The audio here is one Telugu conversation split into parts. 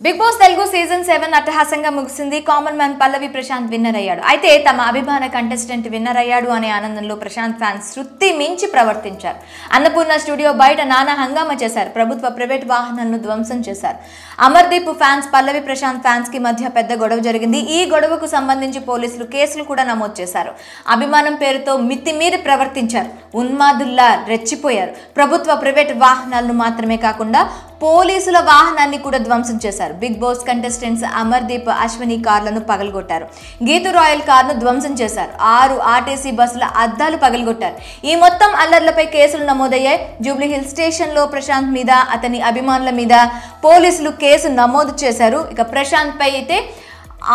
బిగ్ బాస్ తెలుగు సీజన్ 7 అట్టహాసంగా ముగిసింది. కామన్ మ్యాన్ పల్లవి ప్రశాంత్ విన్నర్ అయ్యాడు. అయితే తమ అభిమాన కంటెస్టెంట్ విన్నర్ అయ్యాడు అనే ఆనందంలో ప్రశాంత్ ఫ్యాన్స్ శృతి మించి ప్రవర్తించారు. అన్నపూర్ణ స్టూడియో బయట నానా హంగామా చేశారు. ప్రభుత్వ ప్రైవేట్ వాహనాలను ధ్వంసం చేశారు. అమర్దీప్ ఫ్యాన్స్ పల్లవి ప్రశాంత్ ఫ్యాన్స్ కి మధ్య పెద్ద గొడవ జరిగింది. ఈ గొడవకు సంబంధించి పోలీసులు కేసులు కూడా నమోదు చేశారు. అభిమానం పేరుతో మితిమీరి ప్రవర్తించారు. ఉన్మాదుల్లా రెచ్చిపోయారు. ప్రభుత్వ ప్రైవేట్ వాహనాలను మాత్రమే కాకుండా పోలీసుల వాహనాన్ని కూడా ధ్వంసం చేశారు. బిగ్ బాస్ కంటెస్టెంట్స్ అమర్దీప్, అశ్విని కార్లను పగలగొట్టారు. గీతు రాయల్ కార్ను ధ్వంసం చేశారు. 6 ఆర్టీసీ బస్సుల అద్దాలు పగలగొట్టారు. ఈ మొత్తం అల్లర్లపై కేసులు నమోదయ్యాయి. జూబ్లీ హిల్ స్టేషన్ లో ప్రశాంత్ మీద, అతని అభిమానుల మీద పోలీసులు కేసు నమోదు చేశారు. ఇక ప్రశాంత్ పై అయితే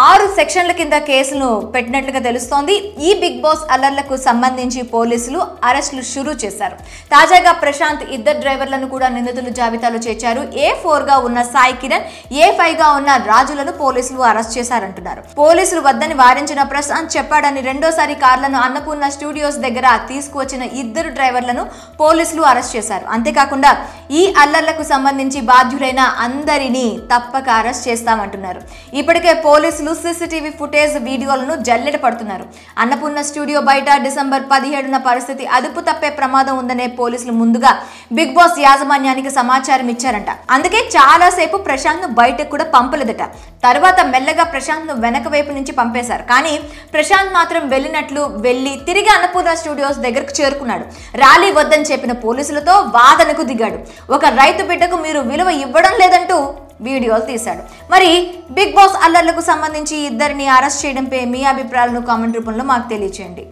6 సెక్షన్ల కింద కేసులు పెట్టినట్లుగా తెలుస్తోంది. ఈ బిగ్ బాస్ అల్లర్లకు సంబంధించి పోలీసులు అరెస్టులు షురూ చేశారు. తాజాగా ప్రశాంత్ ఇద్దరు డ్రైవర్లను కూడా నిందితుల జాబితాలో చేర్చారు. A4 గా ఉన్న సాయి కిరణ్, A5 గా ఉన్న రాజులను పోలీసులు అరెస్ట్ చేశారంటున్నారు. పోలీసులు వద్దని వారించిన ప్రశాంత్ చెప్పాడని రెండోసారి కార్లను అన్నపూర్ణ స్టూడియోస్ దగ్గర తీసుకువచ్చిన ఇద్దరు డ్రైవర్లను పోలీసులు అరెస్ట్ చేశారు. అంతేకాకుండా ఈ అల్లర్లకు సంబంధించి బాధ్యులైన అందరినీ తప్పక అరెస్ట్ చేస్తామంటున్నారు. ఇప్పటికే పోలీసులు సీసీటీవీ ఫుటేజ్, వీడియోలను జల్లెడ పడుతున్నారు. అన్నపూర్ణ స్టూడియో బయట డిసెంబర్ 17న పరిస్థితి అదుపు తప్పే ప్రమాదం ఉందనే పోలీసులు ముందుగా బిగ్ బాస్ యాజమాన్యానికి సమాచారం ఇచ్చారంట. అందుకే చాలాసేపు ప్రశాంత్ ను బయటకు కూడా పంపలేదట. తర్వాత మెల్లగా ప్రశాంత్ ను వెనక వైపు నుంచి పంపేశారు. కానీ ప్రశాంత్ మాత్రం వెళ్ళి తిరిగి అన్నపూర్ణ స్టూడియోస్ దగ్గరకు చేరుకున్నాడు. ర్యాలీ వద్దని చెప్పిన పోలీసులతో వాదనకు దిగాడు. ఒక రైతు బిడ్డకు మీరు విలువ ఇవ్వడం లేదంటూ వీడియోలు తీశాడు. మరి బిగ్ బాస్ అల్లర్లకు సంబంధించి ఇద్దరిని అరెస్ట్ చేయడంపై మీ అభిప్రాయాలను కామెంట్ రూపంలో మాకు తెలియచేయండి.